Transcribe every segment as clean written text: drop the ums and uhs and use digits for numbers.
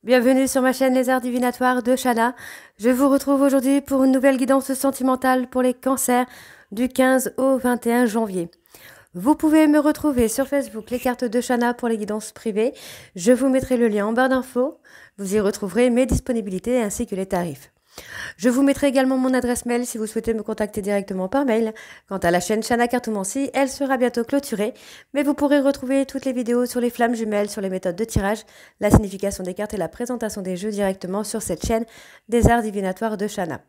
Bienvenue sur ma chaîne Les Arts Divinatoires de Shana. Je vous retrouve aujourd'hui pour une nouvelle guidance sentimentale pour les cancers du 15 au 21 janvier. Vous pouvez me retrouver sur Facebook, les cartes de Shana pour les guidances privées. Je vous mettrai le lien en barre d'infos. Vous y retrouverez mes disponibilités ainsi que les tarifs. Je vous mettrai également mon adresse mail si vous souhaitez me contacter directement par mail. Quant à la chaîne Shana Cartomancie, elle sera bientôt clôturée, mais vous pourrez retrouver toutes les vidéos sur les flammes jumelles, sur les méthodes de tirage, la signification des cartes et la présentation des jeux directement sur cette chaîne des arts divinatoires de Shana.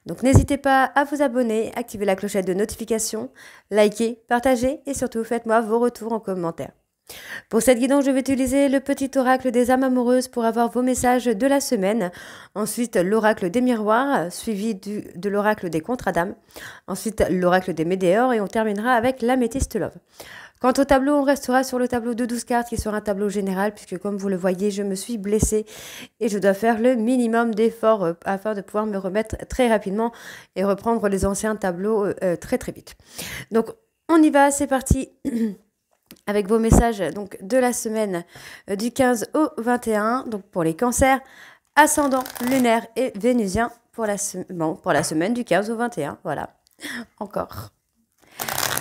Donc n'hésitez pas à vous abonner, activer la clochette de notification, liker, partager et surtout faites-moi vos retours en commentaire. Pour cette guidance, je vais utiliser le petit oracle des âmes amoureuses pour avoir vos messages de la semaine. Ensuite, l'oracle des miroirs, suivi de l'oracle des contrats d'âme. Ensuite, l'oracle des météores et on terminera avec l'améthyste love. Quant au tableau, on restera sur le tableau de 12 cartes qui sera un tableau général puisque comme vous le voyez, je me suis blessée et je dois faire le minimum d'efforts afin de pouvoir me remettre très rapidement et reprendre les anciens tableaux très très vite. Donc, on y va, c'est parti avec vos messages donc, de la semaine du 15 au 21, donc pour les cancers, ascendant, lunaire et vénusien pour la semaine du 15 au 21. Voilà, encore.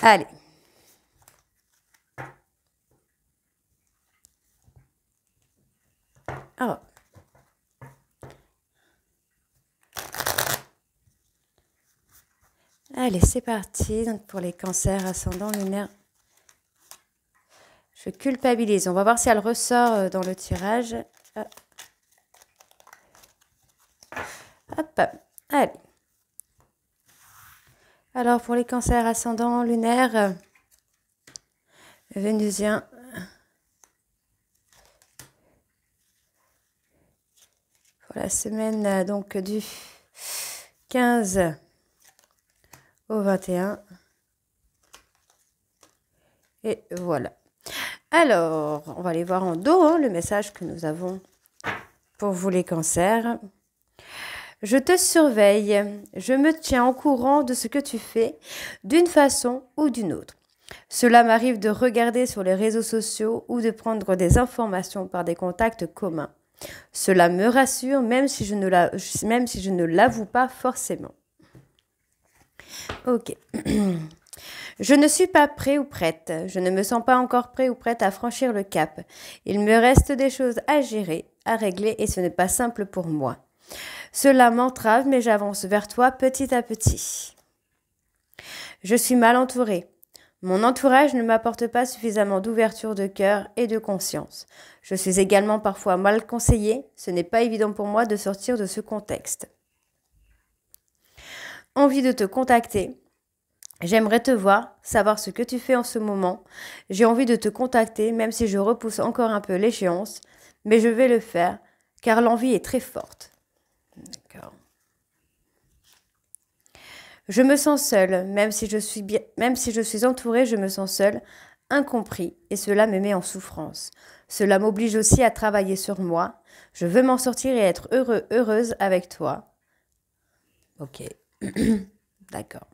Allez. Oh. Allez, c'est parti. Donc pour les cancers, ascendant, lunaire. Je culpabilise. On va voir si elle ressort dans le tirage. Hop. Allez. Alors pour les cancers, ascendant, lunaire, vénusien. Pour la semaine donc du 15 au 21. Et voilà. Alors, on va aller voir en dos le message que nous avons pour vous les cancers. Je te surveille, je me tiens au courant de ce que tu fais d'une façon ou d'une autre. Cela m'arrive de regarder sur les réseaux sociaux ou de prendre des informations par des contacts communs. Cela me rassure même si je ne l'avoue pas forcément. Ok. Je ne suis pas prêt ou prête. Je ne me sens pas encore prêt ou prête à franchir le cap. Il me reste des choses à gérer, à régler et ce n'est pas simple pour moi. Cela m'entrave mais j'avance vers toi petit à petit. Je suis mal entourée. Mon entourage ne m'apporte pas suffisamment d'ouverture de cœur et de conscience. Je suis également parfois mal conseillée. Ce n'est pas évident pour moi de sortir de ce contexte. Envie de te contacter. J'aimerais te voir, savoir ce que tu fais en ce moment. J'ai envie de te contacter, même si je repousse encore un peu l'échéance, mais je vais le faire, car l'envie est très forte. D'accord. Je me sens seule, même si je suis entourée, je me sens seule, incompris, et cela me met en souffrance. Cela m'oblige aussi à travailler sur moi. Je veux m'en sortir et être heureuse avec toi. Ok. D'accord.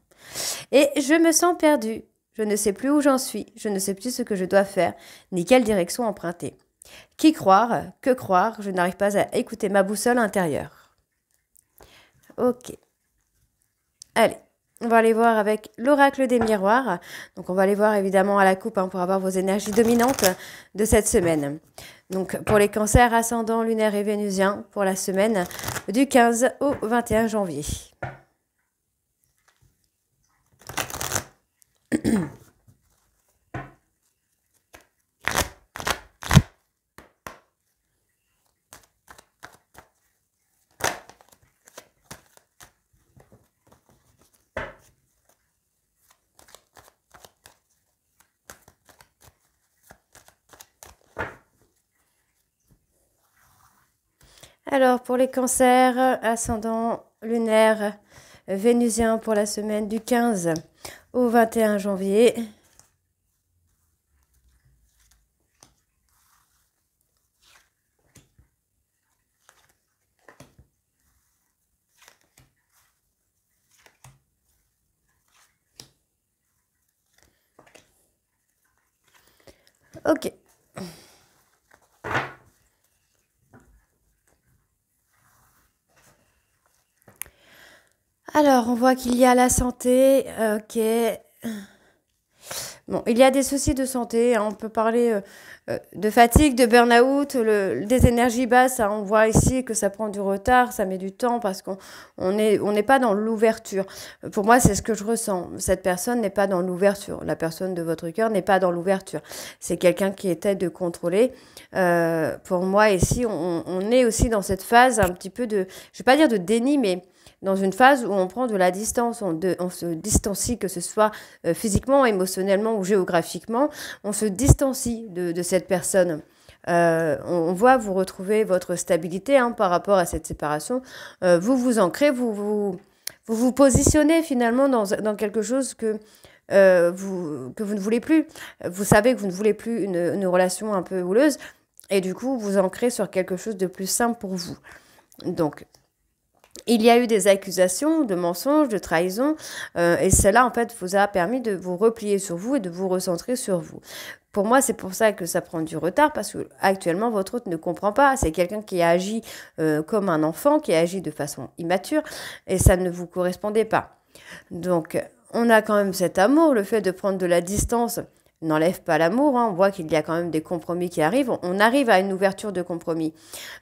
Et je me sens perdue. Je ne sais plus où j'en suis. Je ne sais plus ce que je dois faire, ni quelle direction emprunter. Qui croire? Que croire? Je n'arrive pas à écouter ma boussole intérieure. Ok. Allez, on va aller voir avec l'oracle des miroirs. Donc, on va aller voir évidemment à la coupe pour avoir vos énergies dominantes de cette semaine. Donc, pour les cancers ascendants, lunaires et vénusiens, pour la semaine du 15 au 21 janvier. Alors, pour les cancers, ascendant, lunaire, vénusien pour la semaine du 15 au 21 janvier. Ok. Alors, on voit qu'il y a la santé, ok. Bon, il y a des soucis de santé, hein. On peut parler de fatigue, de burn-out, des énergies basses, hein. On voit ici que ça prend du retard, ça met du temps parce on n'est pas dans l'ouverture. Pour moi, c'est ce que je ressens. Cette personne n'est pas dans l'ouverture. La personne de votre cœur n'est pas dans l'ouverture. C'est quelqu'un qui essaie de contrôler. Pour moi, ici, on est aussi dans cette phase un petit peu de, je vais pas dire de déni, mais dans une phase où on prend de la distance, on se distancie, que ce soit physiquement, émotionnellement ou géographiquement, on se distancie de cette personne. On voit vous retrouver votre stabilité, hein, par rapport à cette séparation. Vous vous ancrez, vous positionnez finalement dans quelque chose que vous ne voulez plus. Vous savez que vous ne voulez plus une relation un peu houleuse et du coup vous ancrez sur quelque chose de plus simple pour vous. Donc, il y a eu des accusations de mensonges, de trahison, et cela, en fait, vous a permis de vous replier sur vous et de vous recentrer sur vous. Pour moi, c'est pour ça que ça prend du retard, parce que actuellement, votre hôte ne comprend pas. C'est quelqu'un qui a agi comme un enfant, qui a agi de façon immature, et ça ne vous correspondait pas. Donc, on a quand même cet amour, le fait de prendre de la distance n'enlève pas l'amour, hein. On voit qu'il y a quand même des compromis qui arrivent. On arrive à une ouverture de compromis,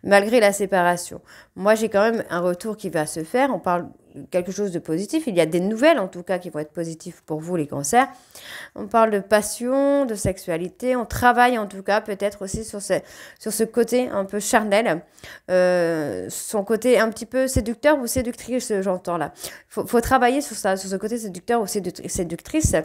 malgré la séparation. Moi, j'ai quand même un retour qui va se faire. On parle quelque chose de positif. Il y a des nouvelles, en tout cas, qui vont être positives pour vous, les cancers. On parle de passion, de sexualité. On travaille, en tout cas, peut-être aussi sur ce côté un peu charnel. Son côté un petit peu séducteur ou séductrice, j'entends là. Faut travailler sur ça, sur ce côté séducteur ou séductrice,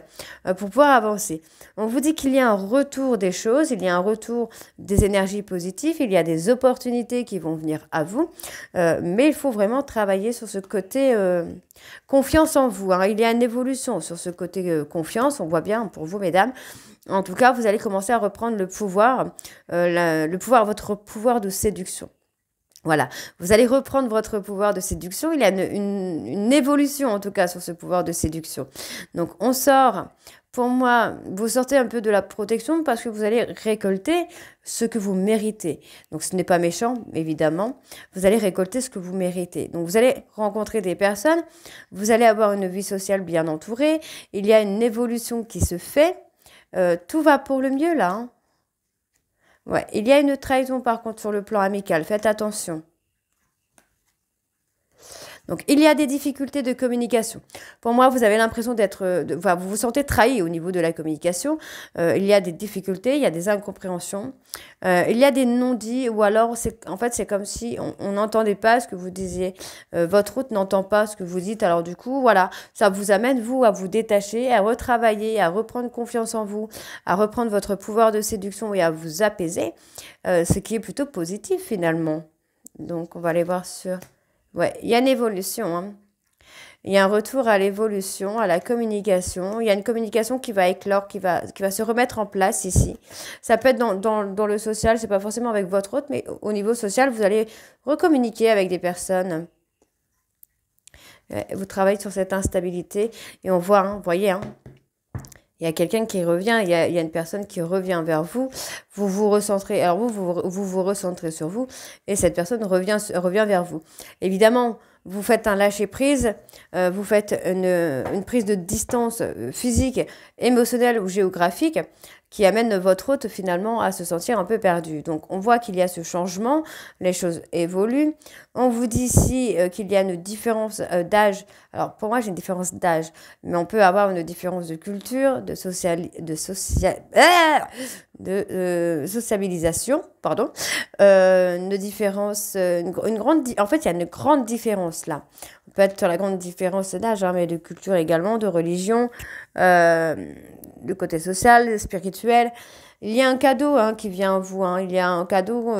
pour pouvoir avancer. On vous dit qu'il y a un retour des choses, il y a un retour des énergies positives, il y a des opportunités qui vont venir à vous, mais il faut vraiment travailler sur ce côté confiance en vous, hein. Il y a une évolution sur ce côté confiance, on voit bien pour vous, mesdames. En tout cas, vous allez commencer à reprendre le pouvoir, votre pouvoir de séduction. Voilà, vous allez reprendre votre pouvoir de séduction. Il y a une évolution, en tout cas, sur ce pouvoir de séduction. Donc, on sort, pour moi, vous sortez un peu de la protection parce que vous allez récolter ce que vous méritez. Donc, ce n'est pas méchant, évidemment. Vous allez récolter ce que vous méritez. Donc, vous allez rencontrer des personnes. Vous allez avoir une vie sociale bien entourée. Il y a une évolution qui se fait. Tout va pour le mieux, là, hein. Ouais, il y a une trahison par contre sur le plan amical, faites attention. Donc, il y a des difficultés de communication. Pour moi, vous avez l'impression enfin, vous vous sentez trahi au niveau de la communication. Il y a des difficultés, il y a des incompréhensions, il y a des non-dits, ou alors, en fait, c'est comme si on n'entendait pas ce que vous disiez. Votre hôte n'entend pas ce que vous dites. Alors, du coup, voilà, ça vous amène, vous, à vous détacher, à retravailler, à reprendre confiance en vous, à reprendre votre pouvoir de séduction et à vous apaiser, ce qui est plutôt positif, finalement. Donc, on va aller voir sur... Ouais, il y a une évolution, hein. Il y a un retour à l'évolution, à la communication. Il y a une communication qui va éclore, qui va se remettre en place ici. Ça peut être dans le social, c'est pas forcément avec votre hôte, mais au niveau social, vous allez recommuniquer avec des personnes. Ouais, vous travaillez sur cette instabilité et on voit, hein, vous voyez, hein, il y a quelqu'un qui revient, il y a une personne qui revient vers vous, vous vous recentrez, alors vous recentrez sur vous et cette personne revient vers vous. Évidemment, vous faites un lâcher-prise, vous faites une prise de distance physique, émotionnelle ou géographique qui amène votre hôte finalement à se sentir un peu perdu. Donc on voit qu'il y a ce changement, les choses évoluent. On vous dit ici qu'il y a une différence d'âge. Alors pour moi j'ai une différence d'âge, mais on peut avoir une différence de culture, de sociabilisation, pardon, une différence, une grande, en fait il y a une grande différence là. On peut être sur la grande différence d'âge, hein, mais de culture également, de religion, du côté social, spirituel. Il y a un cadeau, hein, qui vient à vous, hein. Il y a un cadeau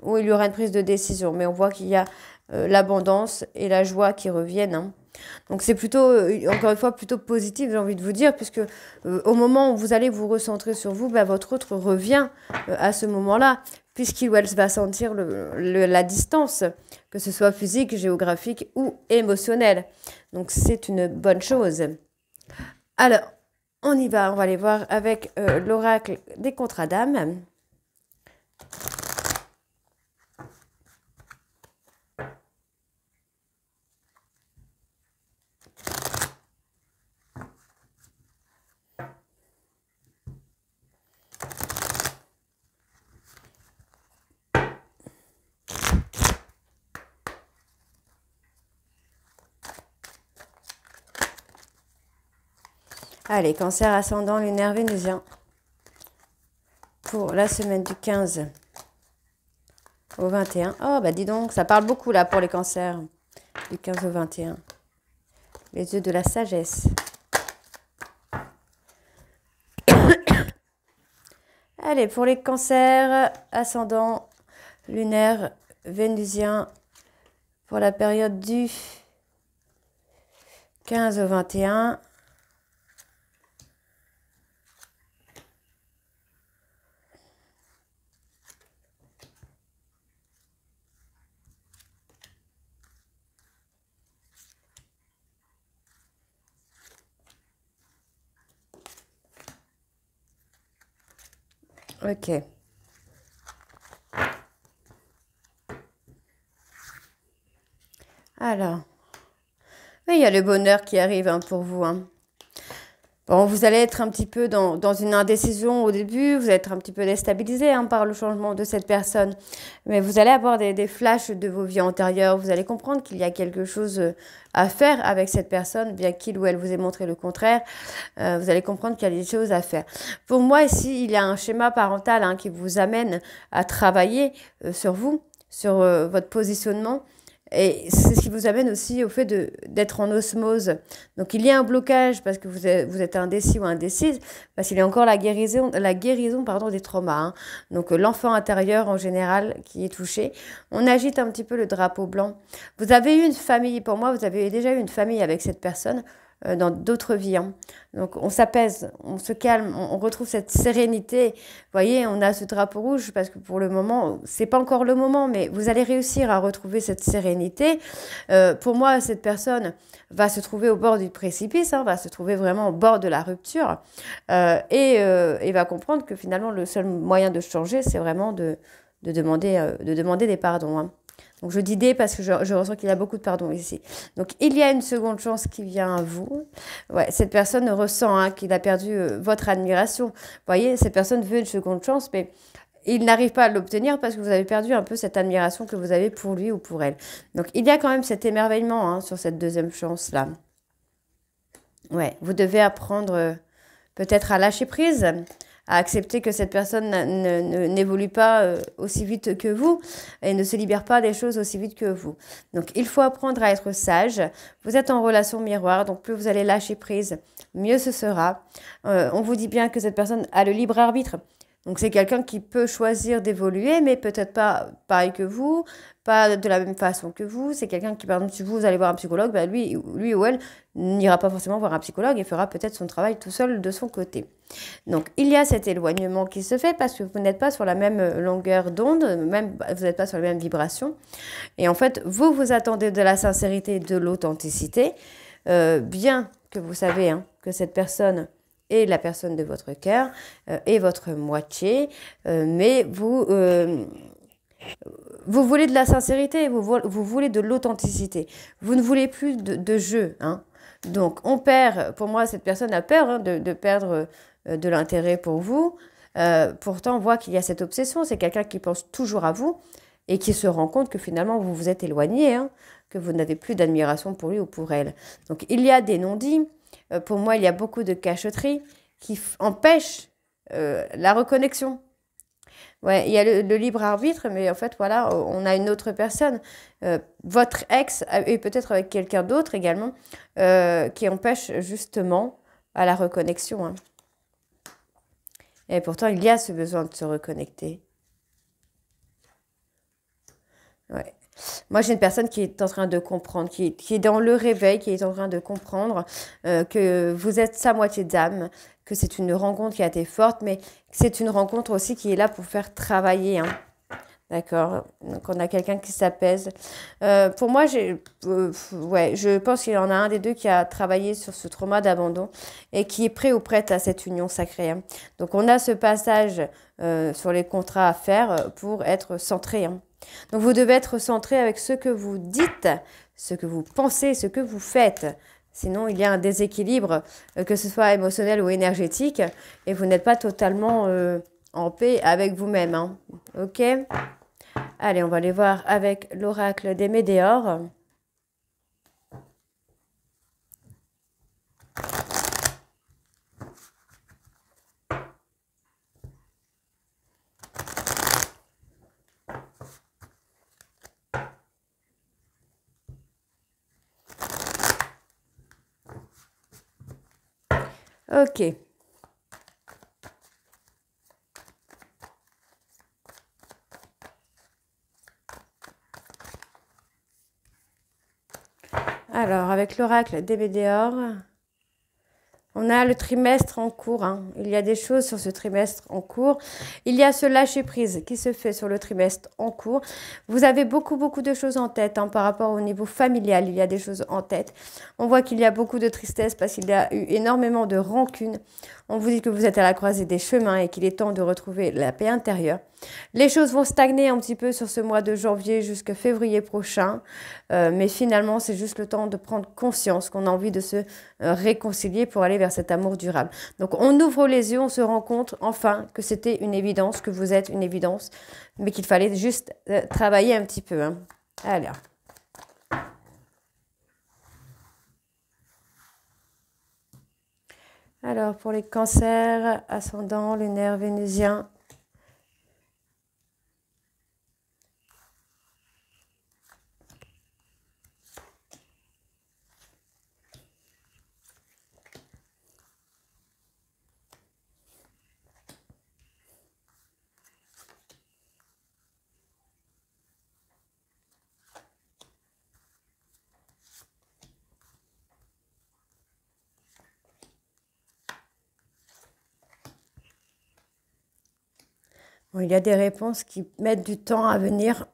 où il y aura une prise de décision, mais on voit qu'il y a l'abondance et la joie qui reviennent, hein. Donc c'est plutôt, encore une fois, plutôt positif, j'ai envie de vous dire, puisque au moment où vous allez vous recentrer sur vous, bah, votre autre revient à ce moment-là, puisqu'il ou elle va sentir la distance, que ce soit physique, géographique ou émotionnelle. Donc c'est une bonne chose. Alors, on y va, on va aller voir avec l'oracle des contrats d'âme. Allez, cancer ascendant lunaire vénusien pour la semaine du 15 au 21. Oh, bah dis donc, ça parle beaucoup là pour les cancers. Du 15 au 21. Les yeux de la sagesse. Allez, pour les cancers ascendant lunaire vénusien pour la période du 15 au 21. Ok. Alors, oui, il y a le bonheur qui arrive pour vous. Bon, vous allez être un petit peu dans une indécision au début, vous allez être un petit peu déstabilisé par le changement de cette personne. Mais vous allez avoir des flashs de vos vies antérieures, vous allez comprendre qu'il y a quelque chose à faire avec cette personne, bien qu'il ou elle vous ait montré le contraire. Vous allez comprendre qu'il y a des choses à faire. Pour moi, ici, il y a un schéma parental qui vous amène à travailler sur vous, sur votre positionnement. Et c'est ce qui vous amène aussi au fait d'être en osmose. Donc, il y a un blocage parce que vous êtes indécis ou indécise, parce qu'il y a encore la guérison des traumas. Donc, l'enfant intérieur en général qui est touché. On agite un petit peu le drapeau blanc. Vous avez eu une famille, pour moi, vous avez déjà eu une famille avec cette personne dans d'autres vies. Donc, on s'apaise, on se calme, on retrouve cette sérénité. Vous voyez, on a ce drapeau rouge parce que pour le moment, c'est pas encore le moment, mais vous allez réussir à retrouver cette sérénité. Pour moi, cette personne va se trouver au bord du précipice, va se trouver vraiment au bord de la rupture et va comprendre que finalement, le seul moyen de changer, c'est vraiment de demander des pardons. Donc, je dis des parce que je ressens qu'il y a beaucoup de pardon ici. Donc, il y a une seconde chance qui vient à vous. Ouais, cette personne ressent qu'il a perdu votre admiration. Vous voyez, cette personne veut une seconde chance, mais il n'arrive pas à l'obtenir parce que vous avez perdu un peu cette admiration que vous avez pour lui ou pour elle. Donc, il y a quand même cet émerveillement sur cette deuxième chance-là. Ouais, vous devez apprendre peut-être à lâcher prise, à accepter que cette personne n'évolue pas aussi vite que vous et ne se libère pas des choses aussi vite que vous. Donc, il faut apprendre à être sage. Vous êtes en relation miroir, donc plus vous allez lâcher prise, mieux ce sera. On vous dit bien que cette personne a le libre arbitre. Donc, c'est quelqu'un qui peut choisir d'évoluer, mais peut-être pas pareil que vous, pas de la même façon que vous. C'est quelqu'un qui, par exemple, si vous allez voir un psychologue, lui ou elle n'ira pas forcément voir un psychologue et fera peut-être son travail tout seul de son côté. Donc, il y a cet éloignement qui se fait parce que vous n'êtes pas sur la même longueur d'onde, même vous n'êtes pas sur la même vibration. Et en fait, vous attendez de la sincérité, de l'authenticité, bien que vous savez que cette personne est la personne de votre cœur et votre moitié, mais vous voulez de la sincérité, vous voulez de l'authenticité. Vous ne voulez plus de jeu. Donc, on perd, pour moi, cette personne a peur de perdre de l'intérêt pour vous. Pourtant, on voit qu'il y a cette obsession. C'est quelqu'un qui pense toujours à vous et qui se rend compte que finalement, vous vous êtes éloigné, que vous n'avez plus d'admiration pour lui ou pour elle. Donc, il y a des non-dits. Pour moi, il y a beaucoup de cachotterie qui empêchent la reconnexion. Ouais, il y a le libre arbitre, mais en fait, voilà, on a une autre personne, votre ex, et peut-être avec quelqu'un d'autre également, qui empêche justement à la reconnexion. Et pourtant, il y a ce besoin de se reconnecter. Ouais. Moi, j'ai une personne qui est en train de comprendre, qui est dans le réveil, qui est en train de comprendre que vous êtes sa moitié d'âme, que c'est une rencontre qui a été forte, mais c'est une rencontre aussi qui est là pour faire travailler. D'accord? Donc, on a quelqu'un qui s'apaise. Pour moi, je pense qu'il y en a un des deux qui a travaillé sur ce trauma d'abandon et qui est prêt ou prête à cette union sacrée. Donc, on a ce passage sur les contrats à faire pour être centré. Donc, vous devez être centré avec ce que vous dites, ce que vous pensez, ce que vous faites. Sinon, il y a un déséquilibre, que ce soit émotionnel ou énergétique, et vous n'êtes pas totalement en paix avec vous-même. Ok? Allez, on va aller voir avec l'oracle des Médéors. Ok. Alors, avec l'oracle des Météores, on a le trimestre en cours, hein. Il y a des choses sur ce trimestre en cours. Il y a ce lâcher-prise qui se fait sur le trimestre en cours. Vous avez beaucoup, beaucoup de choses en tête, hein, par rapport au niveau familial. Il y a des choses en tête. On voit qu'il y a beaucoup de tristesse parce qu'il y a eu énormément de rancune. On vous dit que vous êtes à la croisée des chemins et qu'il est temps de retrouver la paix intérieure. Les choses vont stagner un petit peu sur ce mois de janvier jusqu'à février prochain. Mais finalement, c'est juste le temps de prendre conscience qu'on a envie de se réconcilier pour aller vers cet amour durable. Donc, on ouvre les yeux, on se rend compte enfin que c'était une évidence, que vous êtes une évidence, mais qu'il fallait juste travailler un petit peu, hein. Alors, pour les cancers, ascendant, lunaire, vénusien. Bon, il y a des réponses qui mettent du temps à venir.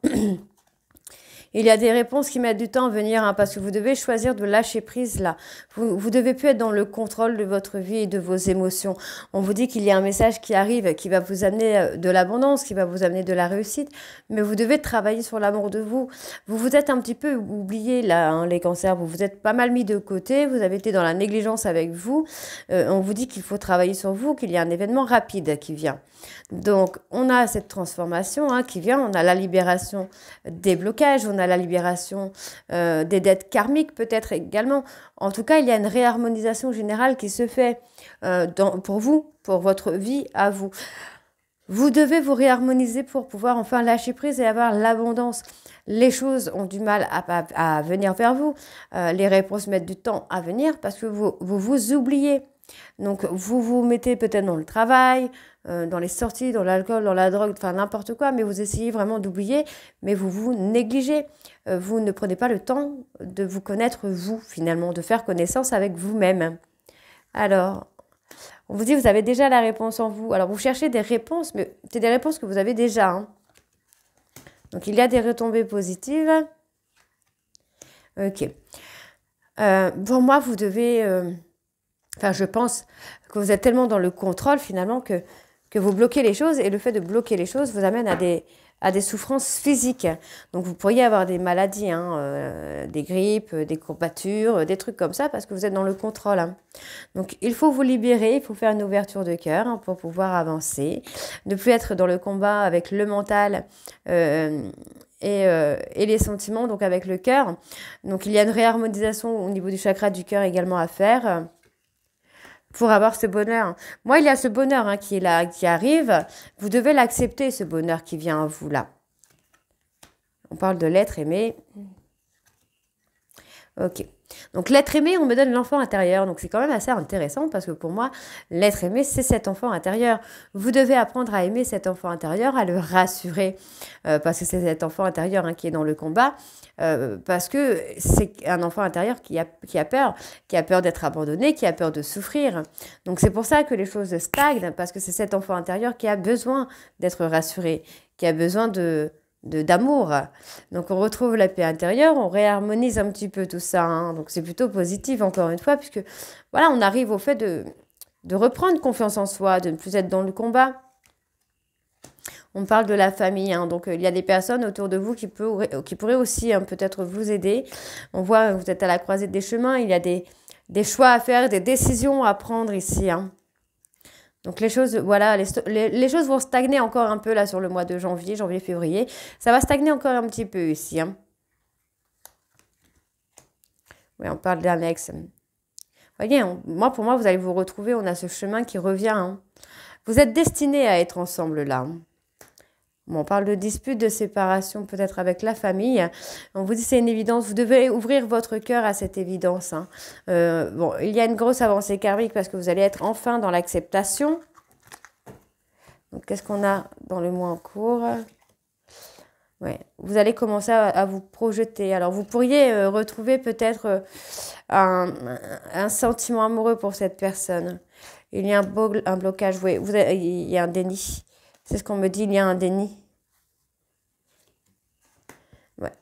Il y a des réponses qui mettent du temps à venir, hein, parce que vous devez choisir de lâcher prise là. Vous devez plus être dans le contrôle de votre vie et de vos émotions. On vous dit qu'il y a un message qui arrive, qui va vous amener de l'abondance, qui va vous amener de la réussite, mais vous devez travailler sur l'amour de vous. Vous vous êtes un petit peu oublié là, hein, les cancers. Vous vous êtes pas mal mis de côté. Vous avez été dans la négligence avec vous. On vous dit qu'il faut travailler sur vous, qu'il y a un événement rapide qui vient. Donc, on a cette transformation, hein, qui vient. On a la libération des blocages, on a la libération des dettes karmiques peut-être également. En tout cas, il y a une réharmonisation générale qui se fait pour vous, pour votre vie à vous. Vous devez vous réharmoniser pour pouvoir enfin lâcher prise et avoir l'abondance. Les choses ont du mal à venir vers vous. Les réponses mettent du temps à venir parce que vous oubliez. Donc, vous vous mettez peut-être dans le travail, dans les sorties, dans l'alcool, dans la drogue, enfin n'importe quoi, mais vous essayez vraiment d'oublier, mais vous vous négligez. Vous ne prenez pas le temps de vous connaître, vous, finalement, de faire connaissance avec vous-même. Alors, on vous dit, vous avez déjà la réponse en vous. Alors, vous cherchez des réponses, mais c'est des réponses que vous avez déjà, hein. Donc, il y a des retombées positives. Ok. Pour moi, vous devez... Enfin, je pense que vous êtes tellement dans le contrôle, finalement, que vous bloquez les choses. Et le fait de bloquer les choses vous amène à des souffrances physiques. Donc, vous pourriez avoir des maladies, hein, des grippes, des courbatures, des trucs comme ça, parce que vous êtes dans le contrôle, hein. Donc, il faut vous libérer, il faut faire une ouverture de cœur, hein, pour pouvoir avancer. Ne plus être dans le combat avec le mental et les sentiments, donc avec le cœur. Donc, il y a une réharmonisation au niveau du chakra du cœur également à faire pour avoir ce bonheur. Moi, il y a ce bonheur, hein, qui est là, qui arrive. Vous devez l'accepter, ce bonheur qui vient à vous là. On parle de l'être aimé. Ok. Donc, l'être aimé, on me donne l'enfant intérieur. Donc, c'est quand même assez intéressant parce que pour moi, l'être aimé, c'est cet enfant intérieur. Vous devez apprendre à aimer cet enfant intérieur, à le rassurer, parce que c'est cet enfant intérieur, hein, qui est dans le combat. Parce que c'est un enfant intérieur qui a peur d'être abandonné, qui a peur de souffrir. Donc, c'est pour ça que les choses stagnent, parce que c'est cet enfant intérieur qui a besoin d'être rassuré, qui a besoin d'amour. Donc, on retrouve la paix intérieure, on réharmonise un petit peu tout ça, hein. Donc, c'est plutôt positif, encore une fois, puisque, voilà, on arrive au fait de reprendre confiance en soi, de ne plus être dans le combat. On parle de la famille, hein. Donc, il y a des personnes autour de vous qui pourraient aussi, hein, peut-être vous aider. On voit que vous êtes à la croisée des chemins, il y a des choix à faire, des décisions à prendre ici, hein. Donc les choses, voilà, les choses vont stagner encore un peu là sur le mois de janvier, février. Ça va stagner encore un petit peu ici, hein. Oui, on parle d'un ex. Voyez, pour moi, vous allez vous retrouver, on a ce chemin qui revient, hein. Vous êtes destinés à être ensemble là, hein. Bon, on parle de dispute, de séparation peut-être avec la famille. On vous dit c'est une évidence, vous devez ouvrir votre cœur à cette évidence. Hein. Bon, il y a une grosse avancée karmique parce que vous allez être enfin dans l'acceptation. Donc, qu'est-ce qu'on a dans le mois en cours? Ouais, vous allez commencer à vous projeter. Alors, vous pourriez retrouver peut-être un sentiment amoureux pour cette personne. Il y a un blocage, oui, il y a un déni. C'est ce qu'on me dit, il y a un déni. Ouais.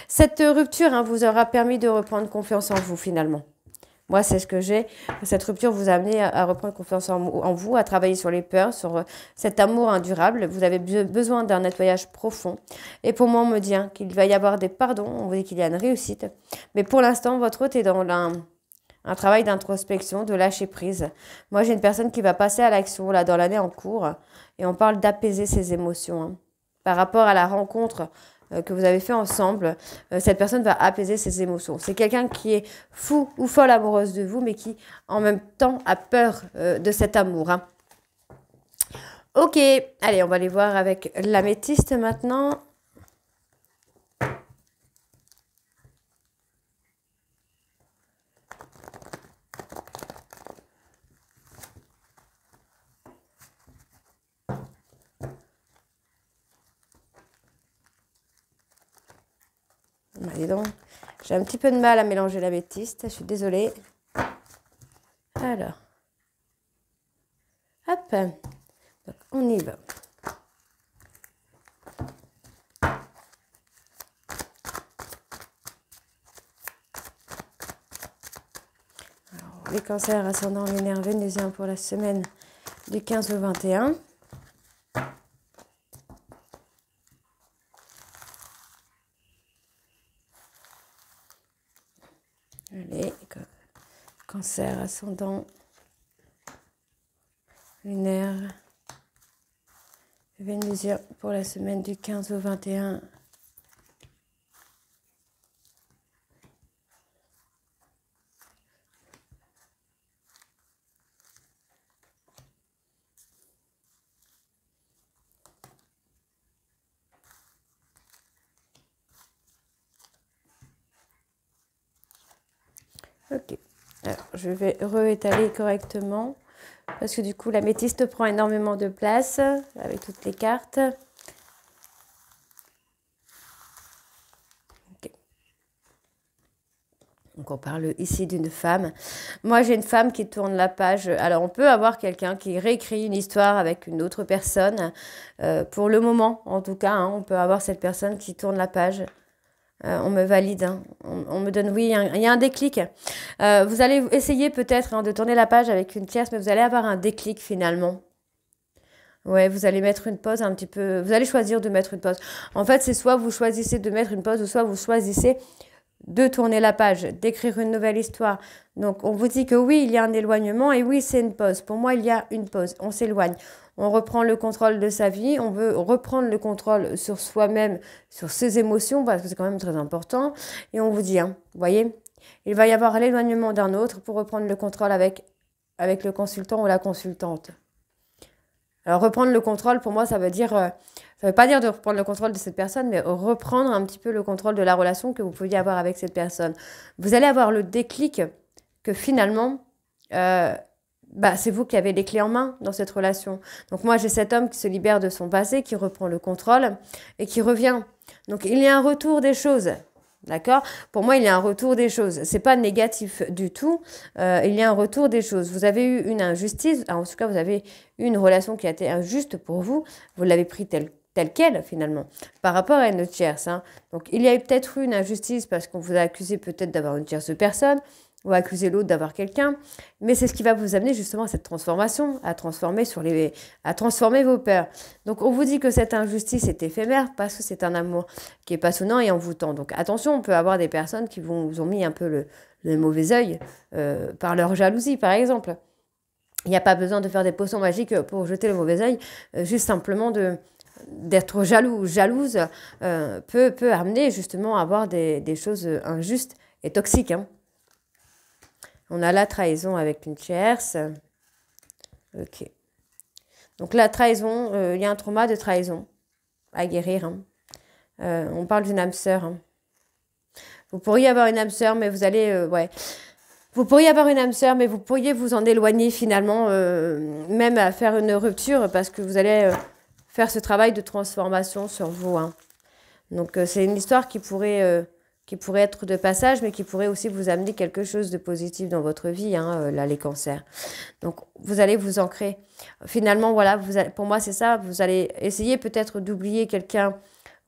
Cette rupture hein, vous aura permis de reprendre confiance en vous finalement. Moi, c'est ce que j'ai. Cette rupture vous a amené à reprendre confiance en vous, à travailler sur les peurs, sur cet amour indurable. Vous avez besoin d'un nettoyage profond. Et pour moi, on me dit hein, qu'il va y avoir des pardons. On vous dit qu'il y a une réussite. Mais pour l'instant, votre hôte est dans un travail d'introspection, de lâcher prise. Moi, j'ai une personne qui va passer à l'action là dans l'année en cours. Et on parle d'apaiser ses émotions. Hein. Par rapport à la rencontre que vous avez fait ensemble, cette personne va apaiser ses émotions. C'est quelqu'un qui est fou ou folle amoureuse de vous, mais qui en même temps a peur de cet amour. Hein. Ok, allez, on va aller voir avec l'améthyste maintenant. Allez donc, j'ai un petit peu de mal à mélanger l'améthyste, je suis désolée. Alors, hop, donc on y va. Alors, les cancers ascendant lunaire vénusien pour la semaine du 15 au 21. Allez, cancer ascendant lunaire vénusien pour la semaine du 15 au 21. Ok, alors je vais réétaler correctement parce que du coup l'améthyste prend énormément de place avec toutes les cartes. Okay. Donc on parle ici d'une femme. Moi j'ai une femme qui tourne la page. Alors on peut avoir quelqu'un qui réécrit une histoire avec une autre personne. Pour le moment en tout cas, hein, on peut avoir cette personne qui tourne la page. On me valide, hein. On me donne oui, il y a un déclic. Vous allez essayer peut-être hein, de tourner la page avec une tierce, mais vous allez avoir un déclic finalement. Ouais, vous allez mettre une pause un petit peu. Vous allez choisir de mettre une pause. En fait, c'est soit vous choisissez de mettre une pause, ou soit vous choisissez de tourner la page, d'écrire une nouvelle histoire. Donc, on vous dit que oui, il y a un éloignement et oui, c'est une pause. Pour moi, il y a une pause. On s'éloigne. On reprend le contrôle de sa vie. On veut reprendre le contrôle sur soi-même, sur ses émotions, parce que c'est quand même très important. Et on vous dit, hein, vous voyez, il va y avoir l'éloignement d'un autre pour reprendre le contrôle avec le consultant ou la consultante. Alors, reprendre le contrôle, pour moi, ça veut dire... ça ne veut pas dire de reprendre le contrôle de cette personne, mais reprendre un petit peu le contrôle de la relation que vous pouviez avoir avec cette personne. Vous allez avoir le déclic que finalement, c'est vous qui avez les clés en main dans cette relation. Donc moi, j'ai cet homme qui se libère de son passé, qui reprend le contrôle et qui revient. Donc il y a un retour des choses. D'accord? Pour moi, il y a un retour des choses. C'est pas négatif du tout. Il y a un retour des choses. Vous avez eu une injustice. En tout cas, vous avez eu une relation qui a été injuste pour vous. Vous l'avez pris tel quel, finalement, par rapport à une tierce. Hein. Donc, il y a peut-être eu une injustice parce qu'on vous a accusé peut-être d'avoir une tierce personne ou accusé l'autre d'avoir quelqu'un. Mais c'est ce qui va vous amener justement à cette transformation, à transformer vos peurs. Donc, on vous dit que cette injustice est éphémère parce que c'est un amour qui est passionnant et envoûtant. Donc, attention, on peut avoir des personnes qui vous ont mis un peu le mauvais œil par leur jalousie, par exemple. Il n'y a pas besoin de faire des potions magiques pour jeter le mauvais œil, juste simplement d'être jaloux ou jalouse peut amener justement à avoir des choses injustes et toxiques. Hein. On a la trahison avec une tierce. Ok. Donc la trahison, il y a un trauma de trahison. à guérir. Hein. On parle d'une âme sœur. Hein. Vous pourriez avoir une âme sœur, mais vous allez... ouais. Vous pourriez avoir une âme sœur, mais vous pourriez vous en éloigner finalement, même à faire une rupture, parce que vous allez faire ce travail de transformation sur vous. Hein. Donc c'est une histoire qui pourrait être de passage, mais qui pourrait aussi vous amener quelque chose de positif dans votre vie, hein, là, les cancers. Donc vous allez vous ancrer. Finalement, voilà, pour moi c'est ça, vous allez essayer peut-être d'oublier quelqu'un,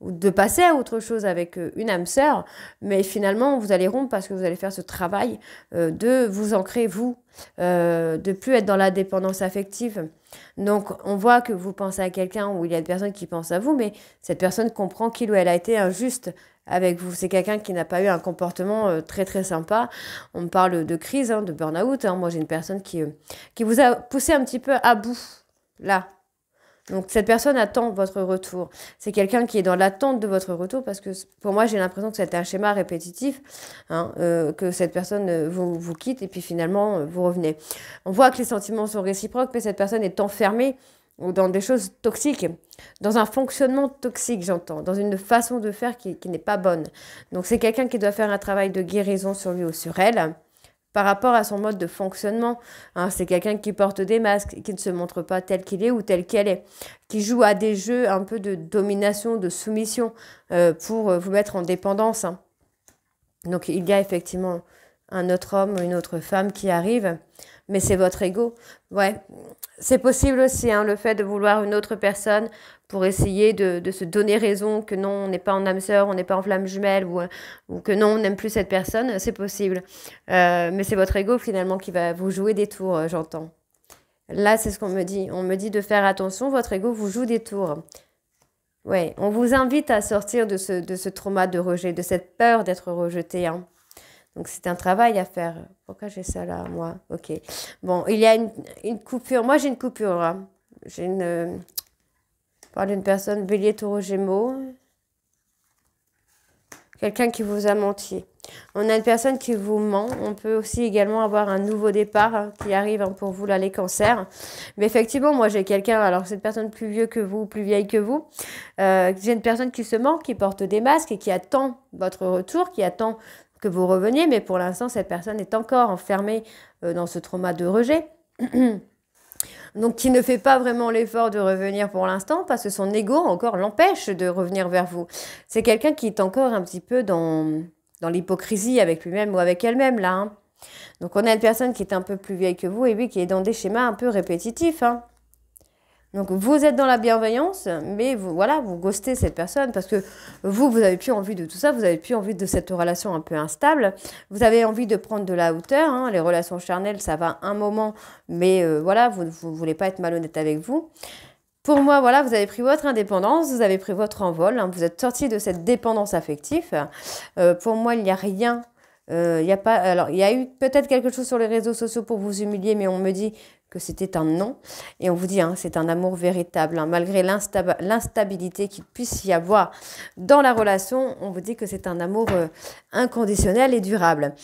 ou de passer à autre chose avec une âme sœur, mais finalement, vous allez rompre parce que vous allez faire ce travail de vous ancrer, vous, de plus être dans la dépendance affective. Donc, on voit que vous pensez à quelqu'un ou il y a une personne qui pense à vous, mais cette personne comprend qu'il ou elle a été injuste avec vous. C'est quelqu'un qui n'a pas eu un comportement très, très sympa. On me parle de crise, hein, de burn-out. Hein. Moi, j'ai une personne qui vous a poussé un petit peu à bout, là. Donc, cette personne attend votre retour. C'est quelqu'un qui est dans l'attente de votre retour parce que pour moi, j'ai l'impression que c'est un schéma répétitif, hein, que cette personne vous quitte et puis finalement, vous revenez. On voit que les sentiments sont réciproques, mais cette personne est enfermée dans des choses toxiques, dans un fonctionnement toxique, j'entends, dans une façon de faire qui n'est pas bonne. Donc, c'est quelqu'un qui doit faire un travail de guérison sur lui ou sur elle, par rapport à son mode de fonctionnement. Hein, c'est quelqu'un qui porte des masques, qui ne se montre pas tel qu'il est ou tel qu'elle est, qui joue à des jeux un peu de domination, de soumission pour vous mettre en dépendance. Hein. Donc il y a effectivement un autre homme ou une autre femme qui arrive, mais c'est votre ego. Ouais, c'est possible aussi, hein, le fait de vouloir une autre personne pour essayer de se donner raison que non, on n'est pas en âme sœur, on n'est pas en flamme jumelle ou que non, on n'aime plus cette personne, c'est possible. Mais c'est votre ego finalement qui va vous jouer des tours, j'entends. Là, c'est ce qu'on me dit. On me dit de faire attention, votre ego vous joue des tours. Ouais, on vous invite à sortir de ce trauma de rejet, de cette peur d'être rejeté. Hein. Donc, c'est un travail à faire. Pourquoi j'ai ça là, moi? Ok. Bon, il y a une coupure. Moi, j'ai une coupure. Hein. J'ai une... Je parle d'une personne bélier, taureau, gémeaux. Quelqu'un qui vous a menti. On a une personne qui vous ment. On peut aussi également avoir un nouveau départ hein, qui arrive hein, pour vous, là, les cancers. Mais effectivement, moi, j'ai quelqu'un, alors c'est une personne plus vieux que vous, plus vieille que vous. J'ai une personne qui se ment, qui porte des masques et qui attend votre retour, qui attend que vous reveniez. Mais pour l'instant, cette personne est encore enfermée dans ce trauma de rejet. Donc, qui ne fait pas vraiment l'effort de revenir pour l'instant parce que son ego encore l'empêche de revenir vers vous. C'est quelqu'un qui est encore un petit peu dans l'hypocrisie avec lui-même ou avec elle-même, là. Hein. Donc, on a une personne qui est un peu plus vieille que vous et lui qui est dans des schémas un peu répétitifs. Hein. Donc, vous êtes dans la bienveillance, mais vous, voilà, vous ghostez cette personne parce que vous n'avez plus envie de tout ça, vous n'avez plus envie de cette relation un peu instable. Vous avez envie de prendre de la hauteur. Hein, les relations charnelles, ça va un moment, mais voilà, vous ne voulez pas être malhonnête avec vous. Pour moi, voilà, vous avez pris votre indépendance, vous avez pris votre envol, hein, vous êtes sorti de cette dépendance affective. Pour moi, il n'y a rien. Il y a pas, alors, il y a eu peut-être quelque chose sur les réseaux sociaux pour vous humilier, mais on me dit que c'était un non. Et on vous dit, hein, c'est un amour véritable. Hein, malgré l'instabilité qu'il puisse y avoir dans la relation, on vous dit que c'est un amour inconditionnel et durable.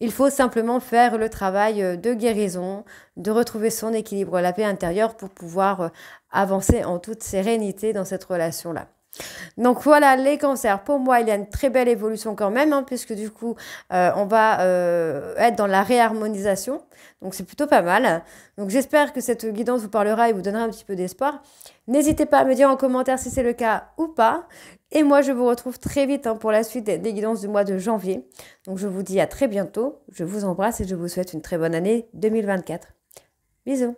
Il faut simplement faire le travail de guérison, de retrouver son équilibre, la paix intérieure pour pouvoir avancer en toute sérénité dans cette relation-là. Donc voilà, les cancers, pour moi, il y a une très belle évolution quand même, hein, puisque du coup, on va être dans la réharmonisation. Donc c'est plutôt pas mal. Donc j'espère que cette guidance vous parlera et vous donnera un petit peu d'espoir. N'hésitez pas à me dire en commentaire si c'est le cas ou pas. Et moi, je vous retrouve très vite hein, pour la suite des guidances du mois de janvier. Donc je vous dis à très bientôt. Je vous embrasse et je vous souhaite une très bonne année 2024. Bisous.